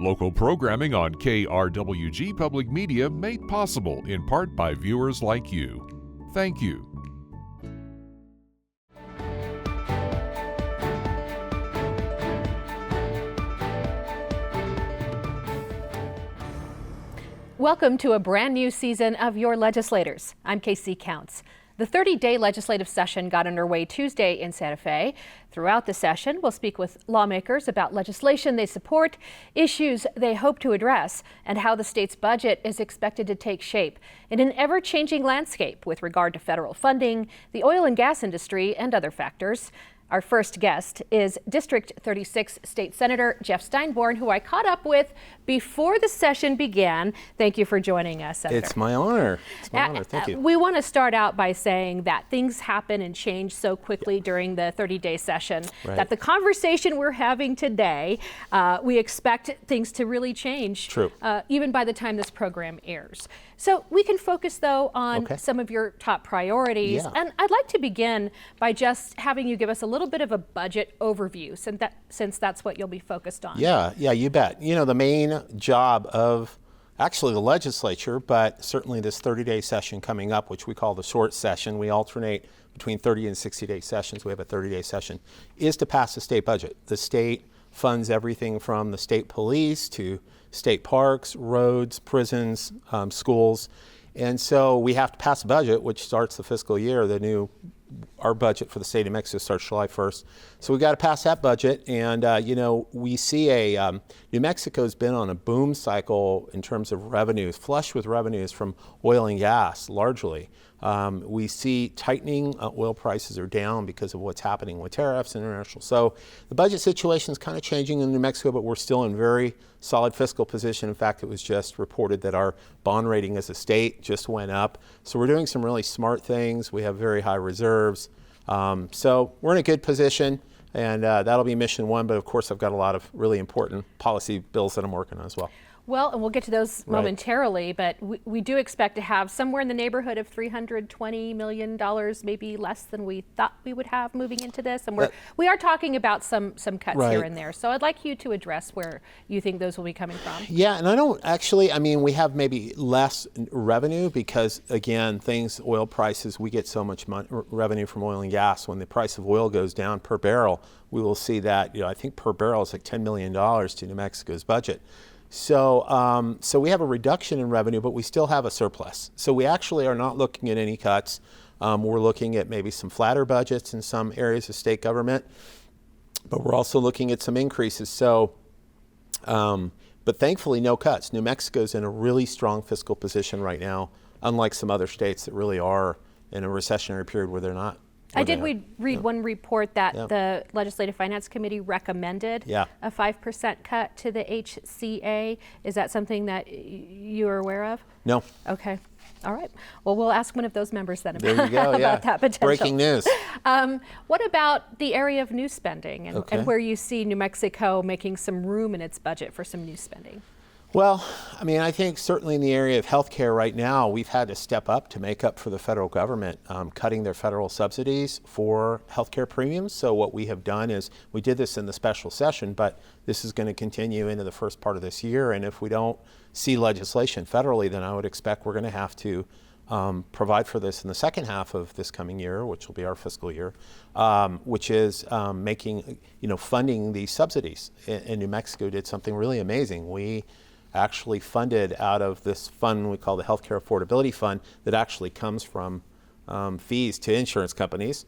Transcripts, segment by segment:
Local programming on KRWG Public Media made possible in part by viewers like you. Thank you. Welcome to a brand new season of Your Legislators. I'm KC Counts. The 30-day legislative session got underway Tuesday in Santa Fe. Throughout the session, we'll speak with lawmakers about legislation they support, issues they hope to address, and how the state's budget is expected to take shape in an ever-changing landscape with regard to federal funding, the oil and gas industry, and other factors. Our first guest is District 36 State Senator Jeff Steinborn, who I caught up with before the session began. Thank you for joining us, Senator. It's my honor. It's my honor. Thank you. We want to start out by saying that things happen and change so quickly during the 30-day session that the conversation we're having today, we expect things to really change even by the time this program airs. So we can focus, though, on some of your top priorities. And I'd like to begin by just having you give us a little bit of a budget overview, since that's what you'll be focused on. Yeah, you bet. You know, the main job of actually the legislature, but certainly this 30-day session coming up, which we call the short session, we alternate between 30 and 60-day sessions. We have a 30-day session, is to pass the state budget. The state funds everything from the state police to state parks, roads, prisons, schools. And so we have to pass a budget, which starts the fiscal year. Our budget for the state of New Mexico starts July 1st. So we got to pass that budget. And, we see New Mexico's been on a boom cycle in terms of revenues, flush with revenues from oil and gas, largely. We see tightening. Oil prices are down because of what's happening with tariffs and international. So the budget situation is kind of changing in New Mexico, but we're still in very solid fiscal position. In fact, it was just reported that our bond rating as a state just went up. So we're doing some really smart things. We have very high reserves. So we're in a good position, and that'll be mission one. But of course, I've got a lot of really important policy bills that I'm working on as well. Well, and we'll get to those momentarily, but we do expect to have somewhere in the neighborhood of $320 million, maybe less than we thought we would have moving into this. And we are talking about some cuts here and there. So I'd like you to address where you think those will be coming from. Yeah, and I don't actually, we have maybe less revenue because, again, oil prices, we get so much revenue from oil and gas. When the price of oil goes down per barrel, we will see that, I think per barrel is like $10 million to New Mexico's budget. So we have a reduction in revenue, but we still have a surplus. So we actually are not looking at any cuts. We're looking at maybe some flatter budgets in some areas of state government, but we're also looking at some increases. So, but thankfully, no cuts. New Mexico's in a really strong fiscal position right now, unlike some other states that really are in a recessionary period where they're not. I did read one report that the Legislative Finance Committee recommended a 5% cut to the HCA. Is that something that you are aware of? No. Okay. All right. Well, we'll ask one of those members then there you go, about that potential. Breaking news. What about the area of new spending and where you see New Mexico making some room in its budget for some new spending? Well, I think certainly in the area of healthcare right now, we've had to step up to make up for the federal government cutting their federal subsidies for healthcare premiums. So what we have done is, we did this in the special session, but this is going to continue into the first part of this year. And if we don't see legislation federally, then I would expect we're going to have to provide for this in the second half of this coming year, which will be our fiscal year, which is funding these subsidies. And New Mexico did something really amazing. We actually funded out of this fund we call the Healthcare Affordability Fund that actually comes from fees to insurance companies.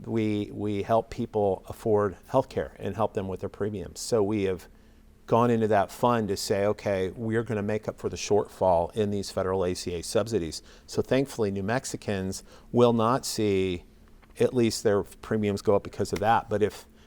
We help people afford healthcare and help them with their premiums. So we have gone into that fund to say, okay, we're going to make up for the shortfall in these federal ACA subsidies. So thankfully, New Mexicans will not see at least their premiums go up because of that.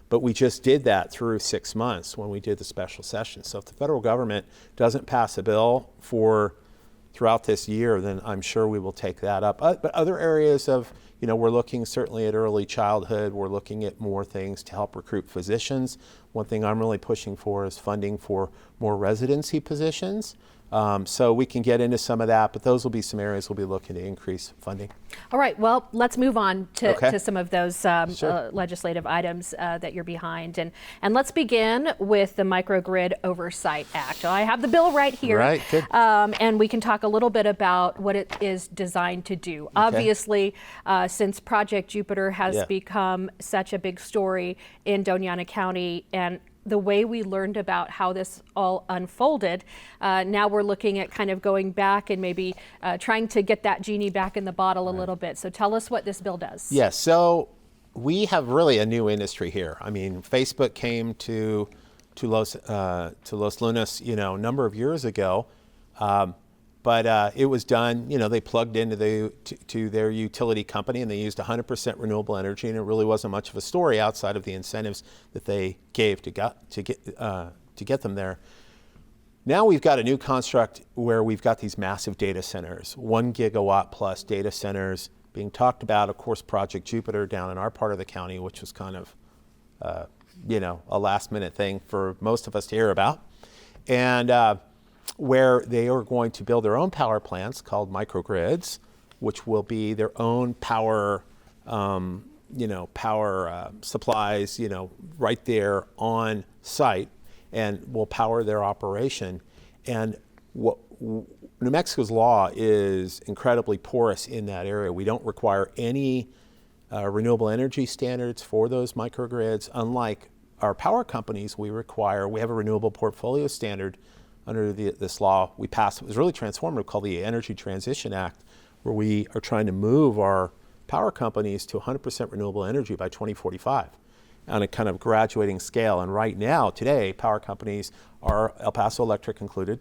But we just did that through 6 months when we did the special session. So if the federal government doesn't pass a bill throughout this year, then I'm sure we will take that up. But other areas of, we're looking certainly at early childhood. We're looking at more things to help recruit physicians. One thing I'm really pushing for is funding for more residency positions. So we can get into some of that, but those will be some areas we'll be looking to increase funding. All right, well, let's move on to some of those Sure. legislative items that you're behind. And let's begin with the Microgrid Oversight Act. I have the bill right here. Right, good. And we can talk a little bit about what it is designed to do. Obviously, since Project Jupiter has become such a big story in Doñana County, and the way we learned about how this all unfolded, now we're looking at kind of going back and maybe trying to get that genie back in the bottle a little bit. So tell us what this bill does. Yes, so we have really a new industry here. I mean, Facebook came to Los Lunas, a number of years ago, but it was done. They plugged into to their utility company, and they used 100% renewable energy, and it really wasn't much of a story outside of the incentives that they gave to get them there. Now we've got a new construct where we've got these massive data centers, 1 gigawatt plus data centers being talked about. Of course, Project Jupiter down in our part of the county, which was kind of a last minute thing for most of us to hear about, and where they are going to build their own power plants called microgrids, which will be their own power, supplies, right there on site, and will power their operation. And what New Mexico's law is incredibly porous in that area. We don't require any renewable energy standards for those microgrids. Unlike our power companies, we have a renewable portfolio standard under this law we passed. It was really transformative, called the Energy Transition Act, where we are trying to move our power companies to 100% renewable energy by 2045 on a kind of graduating scale. And right now, today, power companies, El Paso Electric included,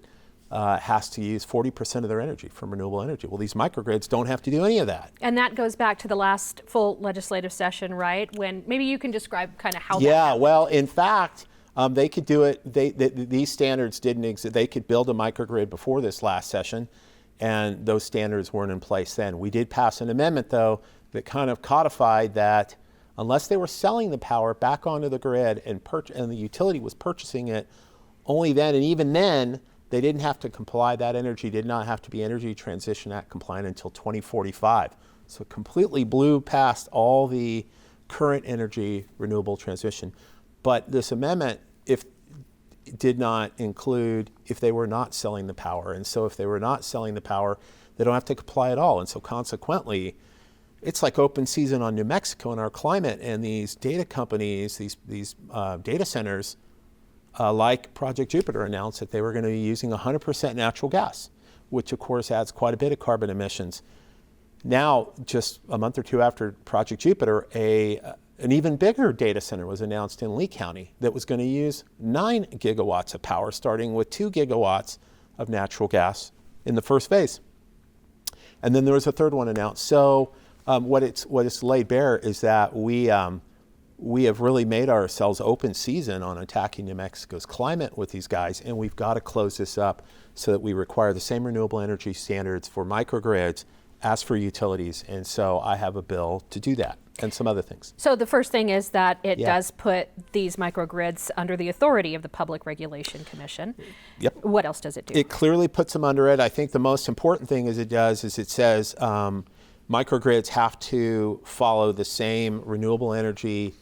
has to use 40% of their energy from renewable energy. Well, these microgrids don't have to do any of that. And that goes back to the last full legislative session, right? When maybe you can describe kind of how that Yeah, happened. well, in fact, they could do it. These standards didn't exist. They could build a microgrid before this last session, and those standards weren't in place then. We did pass an amendment, though, that kind of codified that unless they were selling the power back onto the grid and the utility was purchasing it, only then, and even then, they didn't have to comply. That energy did not have to be Energy Transition Act compliant until 2045. So it completely blew past all the current energy renewable transition. But this amendment did not include if they were not selling the power. And so if they were not selling the power, they don't have to comply at all. And so consequently, it's like open season on New Mexico and our climate, and these data companies, these data centers, like Project Jupiter, announced that they were going to be using 100% natural gas, which of course adds quite a bit of carbon emissions. Now, just a month or two after Project Jupiter, an even bigger data center was announced in Lee County that was going to use 9 gigawatts of power, starting with 2 gigawatts of natural gas in the first phase. And then there was a third one announced. So what it's laid bare is that we have really made ourselves open season on attacking New Mexico's climate with these guys, and we've got to close this up so that we require the same renewable energy standards for microgrids as for utilities. And so I have a bill to do that, and some other things. So the first thing is that it does put these microgrids under the authority of the Public Regulation Commission. Yep. What else does it do? It clearly puts them under it. I think the most important thing it says microgrids have to follow the same renewable energy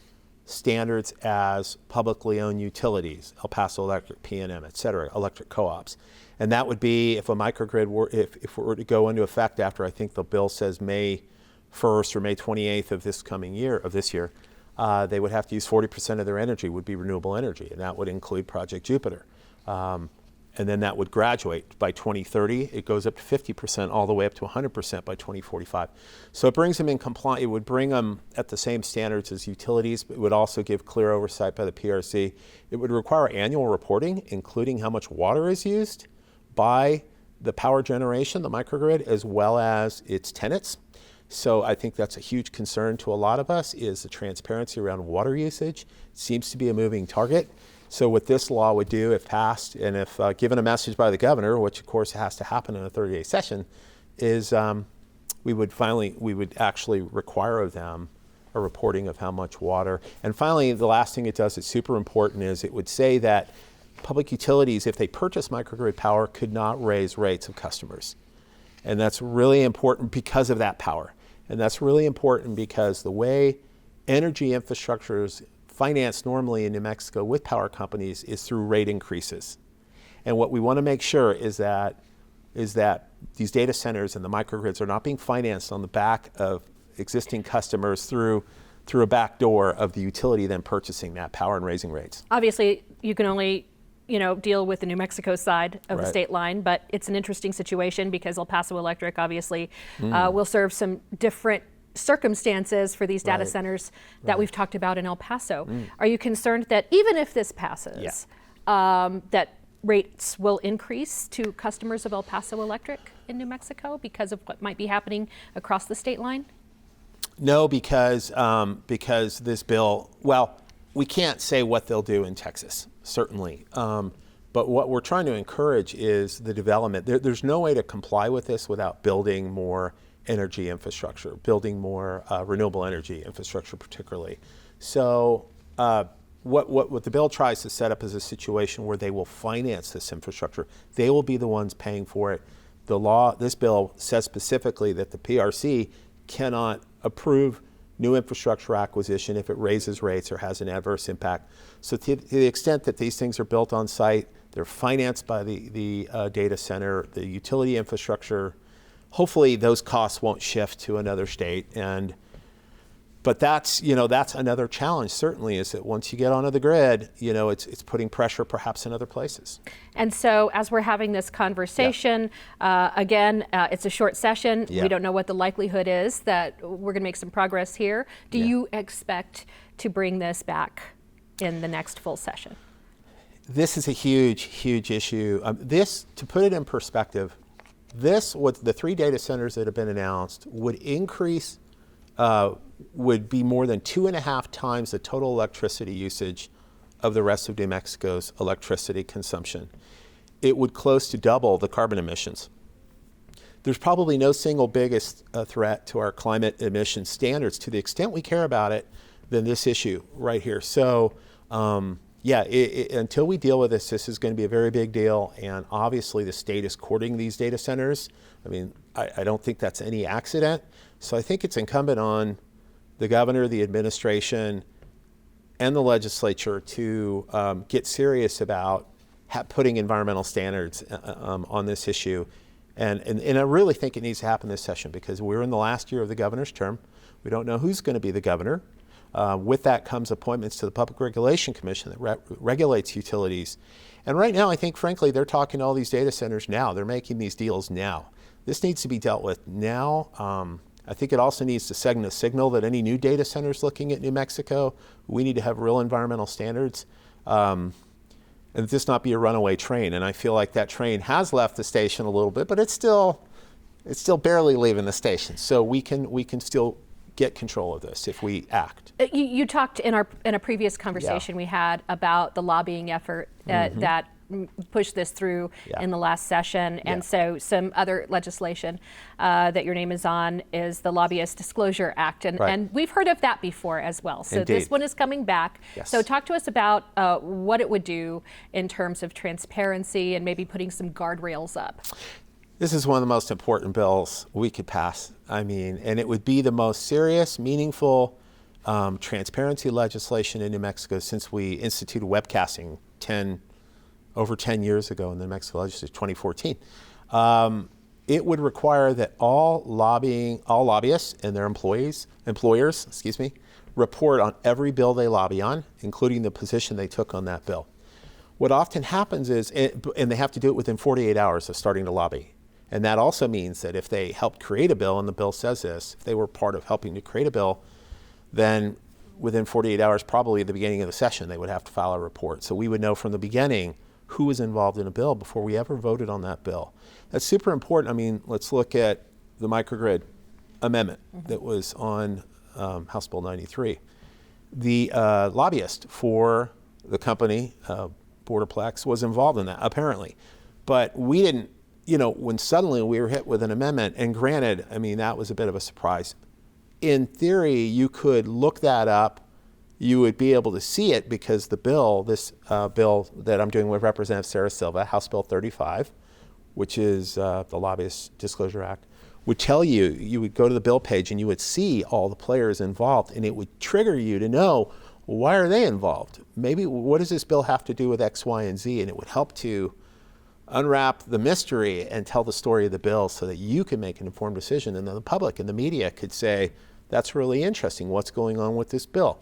standards as publicly owned utilities, El Paso Electric, PNM, et cetera, electric co-ops. And that would be if a microgrid if it were to go into effect after, I think the bill says May 1st or May 28th of this year, they would have to use 40% of their energy would be renewable energy, and that would include Project Jupiter. And then that would graduate by 2030. It goes up to 50%, all the way up to 100% by 2045. So it brings them in compliance. It would bring them at the same standards as utilities, but it would also give clear oversight by the PRC. It would require annual reporting, including how much water is used by the power generation, the microgrid, as well as its tenants. So I think that's a huge concern to a lot of us, is the transparency around water usage. It seems to be a moving target. So what this law would do, if passed, and if given a message by the governor, which of course has to happen in a 30-day session, is we would actually require of them a reporting of how much water. And finally, the last thing it does that's super important is it would say that public utilities, if they purchase microgrid power, could not raise rates of customers. And that's really important because of that power. And that's really important because the way energy infrastructure is financed normally in New Mexico with power companies is through rate increases. And what we want to make sure is that these data centers and the microgrids are not being financed on the back of existing customers through a back door of the utility then purchasing that power and raising rates. Obviously, you can only deal with the New Mexico side of the Right. state line, but it's an interesting situation because El Paso Electric obviously will serve some different circumstances for these data Right. centers that we've talked about in El Paso. Are you concerned that even if this passes, that rates will increase to customers of El Paso Electric in New Mexico because of what might be happening across the state line? No, because this bill, well, we can't say what they'll do in Texas, certainly. But what we're trying to encourage is the development. There's no way to comply with this without building more energy infrastructure, building more renewable energy infrastructure particularly. So what the bill tries to set up is a situation where they will finance this infrastructure. They will be the ones paying for it. This bill says specifically that the PRC cannot approve new infrastructure acquisition if it raises rates or has an adverse impact. So to the extent that these things are built on site, they're financed by the data center, the utility infrastructure, hopefully those costs won't shift to another state. But that's another challenge certainly, is that once you get onto the grid, it's putting pressure perhaps in other places. And so as we're having this conversation, again, it's a short session. Yeah. We don't know what the likelihood is that we're going to make some progress here. Do you expect to bring this back in the next full session? This is a huge, huge issue. To put it in perspective, what the 3 data centers that have been announced would increase, would be more than 2.5 times the total electricity usage of the rest of New Mexico's electricity consumption. It would close to double the carbon emissions. There's probably no single biggest threat to our climate emission standards to the extent we care about it than this issue right here. So until we deal with this is going to be a very big deal. And obviously the state is courting these data centers. I mean, I don't think that's any accident. So I think it's incumbent on the governor, the administration, and the legislature to get serious about putting environmental standards on this issue. And I really think it needs to happen this session because we're in the last year of the governor's term. We don't know who's going to be the governor. With that comes appointments to the Public Regulation Commission that regulates utilities. And right now, I think, frankly, they're talking to all these data centers now. They're making these deals now. This needs to be dealt with now. I think it also needs to send a signal that any new data centers looking at New Mexico, we need to have real environmental standards, and this not be a runaway train. And I feel like that train has left the station a little bit, but it's still barely leaving the station. So we can still get control of this if we act. You talked in a previous conversation we had about the lobbying effort that pushed this through in the last session. And so some other legislation that your name is on is the Lobbyist Disclosure Act. And we've heard of that before as well. So Indeed. this one is coming back. Yes. So talk to us about what it would do in terms of transparency and maybe putting some guardrails up. This is one of the most important bills we could pass. I mean, and it would be the most serious, meaningful transparency legislation in New Mexico since we instituted webcasting over 10 years ago in the New Mexico legislature, 2014. It would require that all lobbyists and their employers, report on every bill they lobby on, including the position they took on that bill. What often happens is, and they have to do it within 48 hours of starting to lobby. And that also means that if they helped create a bill, and the bill says this, if they were part of helping to create a bill, then within 48 hours, probably at the beginning of the session, they would have to file a report. So we would know from the beginning who was involved in a bill before we ever voted on that bill. That's super important. I mean, let's look at the microgrid amendment that was on House Bill 93. The lobbyist for the company, Borderplex, was involved in that, apparently. But we didn't, when suddenly we were hit with an amendment, and granted, I mean, that was a bit of a surprise. In theory, you could look that up you would be able to see it because the bill, this bill that I'm doing with Representative Sarah Silva, House Bill 35, which is the Lobbyist Disclosure Act, would tell you, you would go to the bill page and you would see all the players involved, and it would trigger you to know, why are they involved? Maybe what does this bill have to do with X, Y, and Z? And it would help to unwrap the mystery and tell the story of the bill so that you can make an informed decision, and then the public and the media could say, that's really interesting, what's going on with this bill?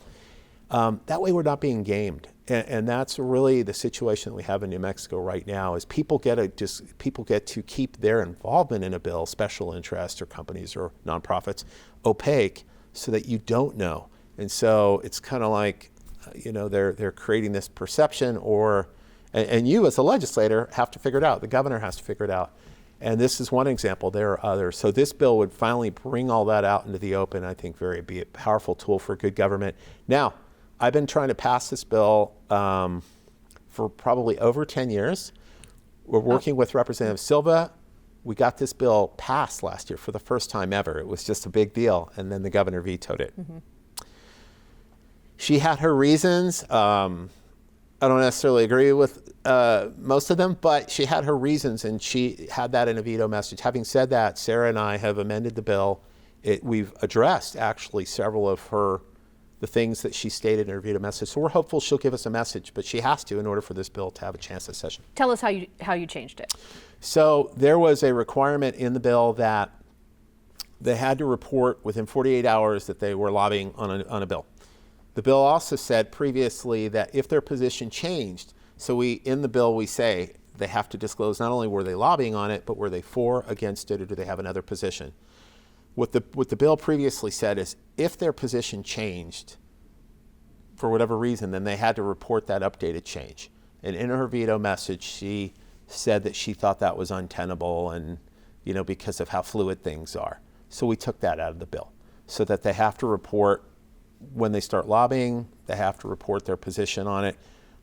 That way we're not being gamed. And that's really the situation that we have in New Mexico right now, is people get to keep their involvement in a bill, special interests or companies or nonprofits, opaque so that you don't know. And so it's kind of like, they're creating this perception, and you as a legislator have to figure it out. The governor has to figure it out. And this is one example. There are others. So this bill would finally bring all that out into the open. I think be a powerful tool for good government. Now, I've been trying to pass this bill for probably over 10 years. We're working with Representative Silva. We got this bill passed last year for the first time ever. It was just a big deal, and then the governor vetoed it. Mm-hmm. She had her reasons. I don't necessarily agree with most of them, but she had her reasons, and she had that in a veto message. Having said that, Sarah and I have amended the bill. We've addressed actually several of the things that she stated in her veto message. So we're hopeful she'll give us a message, but she has to in order for this bill to have a chance at session. Tell us how you changed it. So there was a requirement in the bill that they had to report within 48 hours that they were lobbying on a bill. The bill also said previously that if their position changed, so in the bill we say they have to disclose not only were they lobbying on it, but were they for, against it, or do they have another position? What the bill previously said is if their position changed for whatever reason, then they had to report that updated change. And in her veto message, she said that she thought that was untenable and, because of how fluid things are. So we took that out of the bill so that they have to report when they start lobbying, they have to report their position on it.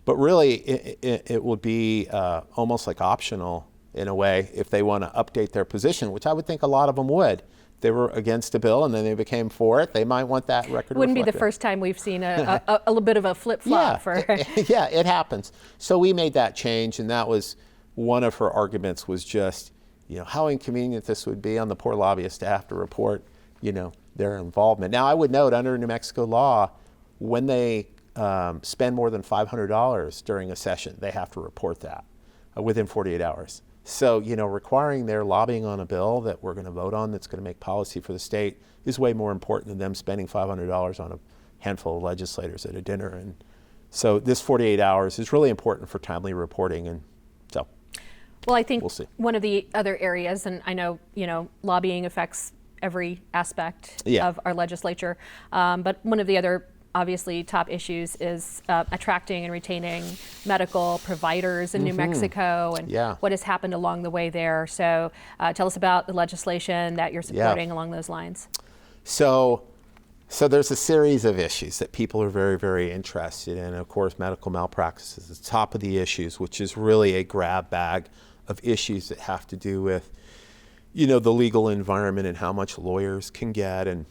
But really, it would be almost like optional in a way if they want to update their position, which I would think a lot of them would. They were against a bill and then they became for it. They might want that record Wouldn't reflected. be the first time we've seen a little bit of a flip-flop. Yeah, it happens. So we made that change, and that was one of her arguments was just, how inconvenient this would be on the poor lobbyists to have to report, their involvement. Now, I would note under New Mexico law, when they spend more than $500 during a session, they have to report that within 48 hours. So, requiring their lobbying on a bill that we're going to vote on that's going to make policy for the state is way more important than them spending $500 on a handful of legislators at a dinner. And so this 48 hours is really important for timely reporting. And so, well, I think we'll see. One of the other areas, and I know, lobbying affects every aspect of our legislature, but one of the other obviously top issues is attracting and retaining medical providers in New Mexico and what has happened along the way there. So tell us about the legislation that you're supporting along those lines. So there's a series of issues that people are very, very interested in. Of course, medical malpractice is the top of the issues, which is really a grab bag of issues that have to do with, the legal environment and how much lawyers can get. And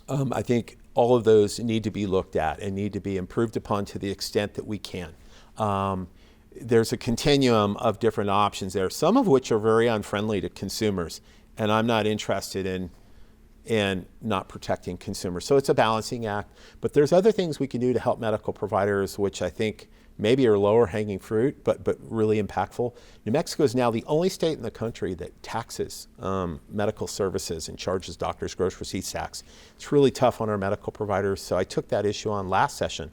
I think all of those need to be looked at and need to be improved upon to the extent that we can. There's a continuum of different options there, some of which are very unfriendly to consumers, and I'm not interested in not protecting consumers. So it's a balancing act, but there's other things we can do to help medical providers, which I think maybe are lower hanging fruit, but really impactful. New Mexico is now the only state in the country that taxes medical services and charges doctors gross receipts tax. It's really tough on our medical providers. So I took that issue on last session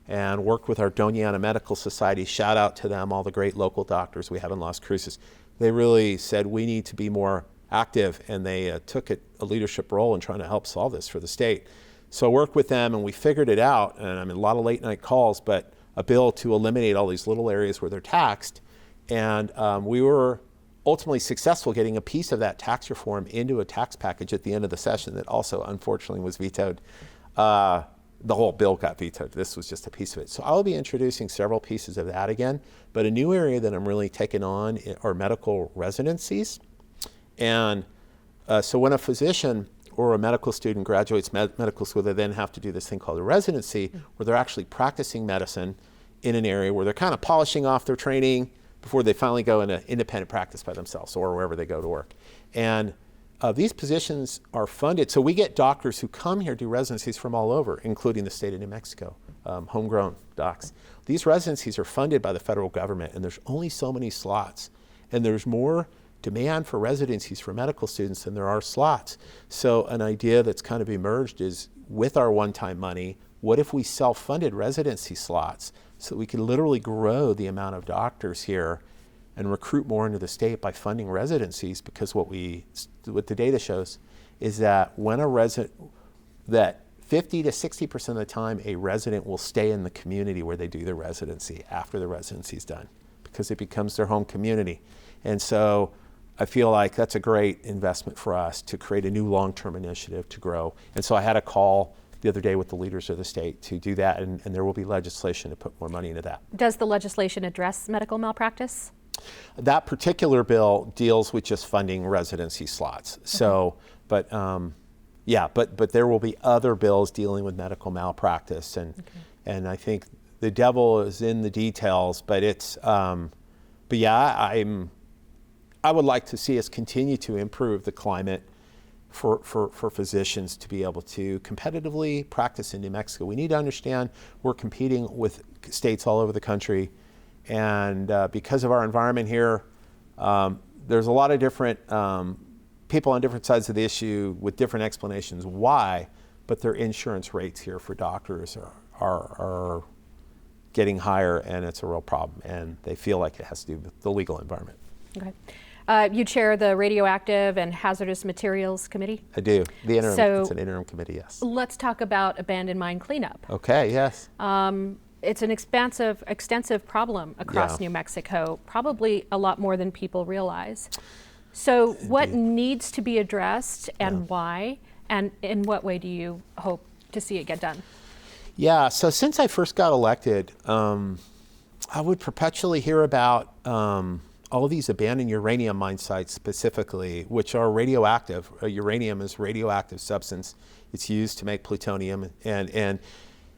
and worked with our Doñana Medical Society. Shout out to them, all the great local doctors we have in Las Cruces. They really said we need to be more active, and they took a leadership role in trying to help solve this for the state. So I worked with them and we figured it out, and a lot of late night calls, but a bill to eliminate all these little areas where they're taxed. And we were ultimately successful getting a piece of that tax reform into a tax package at the end of the session that also unfortunately was vetoed. The whole bill got vetoed. This was just a piece of it. So I'll be introducing several pieces of that again, but a new area that I'm really taking on are medical residencies. And so when a physician or a medical student graduates medical school, they then have to do this thing called a residency, where they're actually practicing medicine in an area where they're kind of polishing off their training before they finally go into independent practice by themselves or wherever they go to work. And these positions are funded. So we get doctors who come here do residencies from all over, including the state of New Mexico, homegrown docs. These residencies are funded by the federal government, and there's only so many slots. And there's more demand for residencies for medical students than there are slots. So an idea that's kind of emerged is, with our one-time money, what if we self-funded residency slots so that we could literally grow the amount of doctors here and recruit more into the state by funding residencies? Because what the data shows is that when that 50 to 60% of the time a resident will stay in the community where they do their residency after the residency is done, because it becomes their home community. And so I feel like that's a great investment for us to create a new long-term initiative to grow. And so I had a call the other day with the leaders of the state to do that, and there will be legislation to put more money into that. Does the legislation address medical malpractice? That particular bill deals with just funding residency slots. Okay. So, but there will be other bills dealing with medical malpractice, and I think the devil is in the details. But it's, I would like to see us continue to improve the climate for physicians to be able to competitively practice in New Mexico. We need to understand we're competing with states all over the country, and because of our environment here, there's a lot of different people on different sides of the issue with different explanations why, but their insurance rates here for doctors are getting higher, and it's a real problem, and they feel like it has to do with the legal environment. Okay. You chair the Radioactive and Hazardous Materials Committee? I do. It's an interim committee, yes. Let's talk about abandoned mine cleanup. Okay, yes. It's an extensive problem across New Mexico, probably a lot more than people realize. So indeed. What needs to be addressed and why, and in what way do you hope to see it get done? Yeah, so since I first got elected, I would perpetually hear about all of these abandoned uranium mine sites specifically, which are radioactive. Uranium is a radioactive substance. It's used to make plutonium, and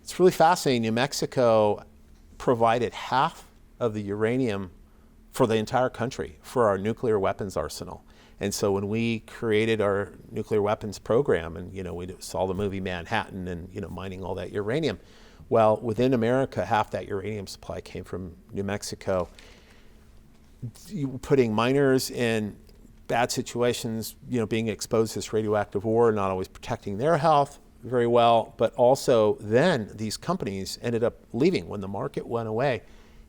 it's really fascinating. New Mexico provided half of the uranium for the entire country for our nuclear weapons arsenal. And so when we created our nuclear weapons program, and we saw the movie Manhattan and mining all that uranium, well, within America, half that uranium supply came from New Mexico. Putting miners in bad situations, being exposed to this radioactive ore, not always protecting their health very well, but also then these companies ended up leaving when the market went away.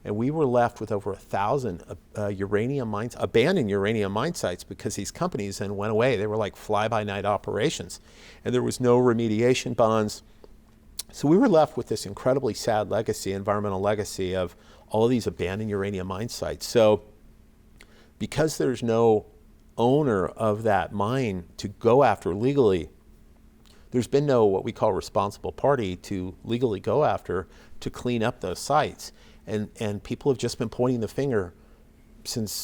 And we were left with over 1,000 uranium mines, abandoned uranium mine sites, because these companies then went away. They were like fly-by-night operations, and there was no remediation bonds. So we were left with this incredibly sad legacy, environmental legacy of all of these abandoned uranium mine sites. So because there's no owner of that mine to go after legally, there's been no what we call responsible party to legally go after to clean up those sites. And people have just been pointing the finger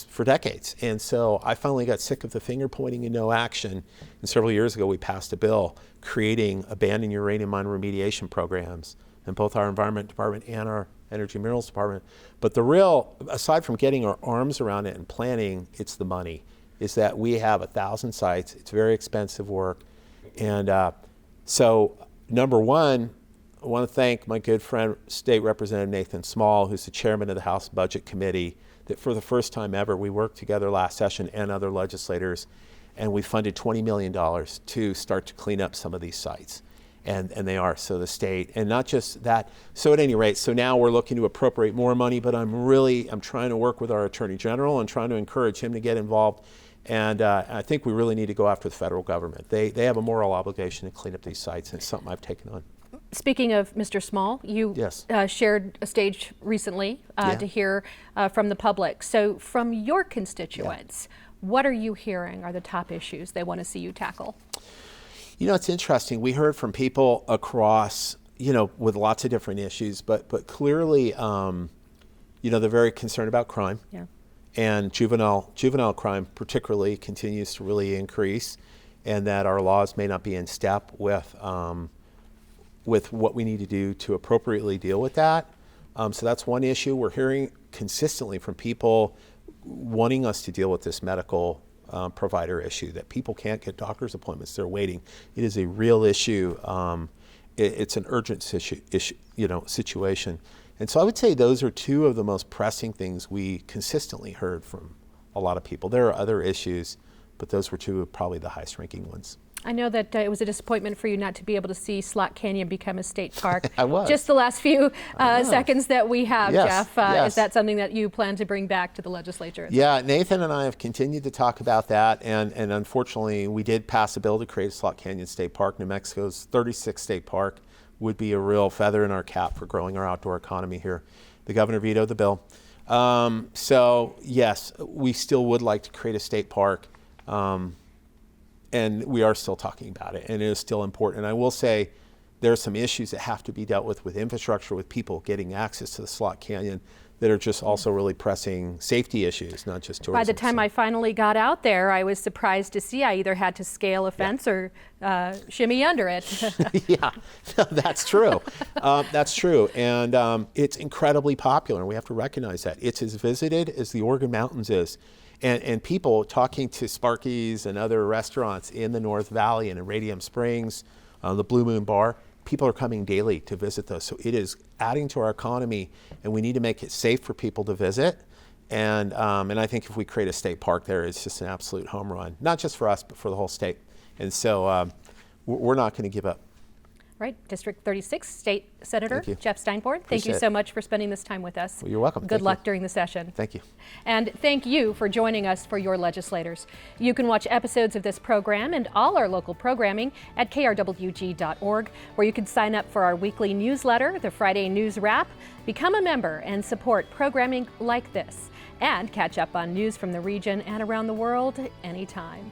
for decades. And so I finally got sick of the finger pointing and no action. And several years ago, we passed a bill creating abandoned uranium mine remediation programs in both our Environment Department and our Energy Minerals Department. But the real, aside from getting our arms around it and planning, it's the money, is that we have 1,000 sites. It's very expensive work. And so number one, I want to thank my good friend, State Representative Nathan Small, who's the chairman of the House Budget Committee, that for the first time ever, we worked together last session and other legislators, and we funded $20 million to start to clean up some of these sites. And they are, so the state, and not just that. So at any rate, so now we're looking to appropriate more money, but I'm trying to work with our Attorney General and trying to encourage him to get involved. And I think we really need to go after the federal government. They have a moral obligation to clean up these sites, and it's something I've taken on. Speaking of Mr. Small, you shared a stage recently to hear from the public. So from your constituents, what are you hearing are the top issues they want to see you tackle? It's interesting. We heard from people across, with lots of different issues, but clearly, they're very concerned about crime. Yeah. And juvenile crime particularly continues to really increase. and that our laws may not be in step with what we need to do to appropriately deal with that. So that's one issue. We're hearing consistently from people wanting us to deal with this medical provider issue, that people can't get doctor's appointments. They're waiting. It is a real issue. It's an urgent situation. And so I would say those are two of the most pressing things we consistently heard from a lot of people. There are other issues, but those were two of probably the highest ranking ones. I know that it was a disappointment for you not to be able to see Slot Canyon become a state park. I was. Just the last few seconds that we have, Yes, Jeff. yes. Is that something that you plan to bring back to the legislature? Yeah, Nathan and I have continued to talk about that, and unfortunately we did pass a bill to create a Slot Canyon State Park. New Mexico's 36th state park would be a real feather in our cap for growing our outdoor economy here. The governor vetoed the bill. So yes, we still would like to create a state park. And we are still talking about it, and it is still important. And I will say there are some issues that have to be dealt with infrastructure, with people getting access to the Slot Canyon, that are just also really pressing safety issues, not just tourism. By the time I finally got out there, I was surprised to see I either had to scale a fence or shimmy under it. Yeah, no, that's true. That's true. And it's incredibly popular, and we have to recognize that. It's as visited as the Oregon Mountains is. And people talking to Sparky's and other restaurants in the North Valley and in Radium Springs, the Blue Moon Bar, people are coming daily to visit those. So it is adding to our economy, and we need to make it safe for people to visit. And I think if we create a state park there, it's just an absolute home run, not just for us, but for the whole state. And so we're not going to give up. Right, District 36, State Senator Jeff Steinborn, thank you Appreciate so much for spending this time with us. Well, you're welcome. Good luck during the session. Thank you. And thank you for joining us for Your Legislators. You can watch episodes of this program and all our local programming at krwg.org, where you can sign up for our weekly newsletter, the Friday News Wrap, become a member, and support programming like this, and catch up on news from the region and around the world anytime.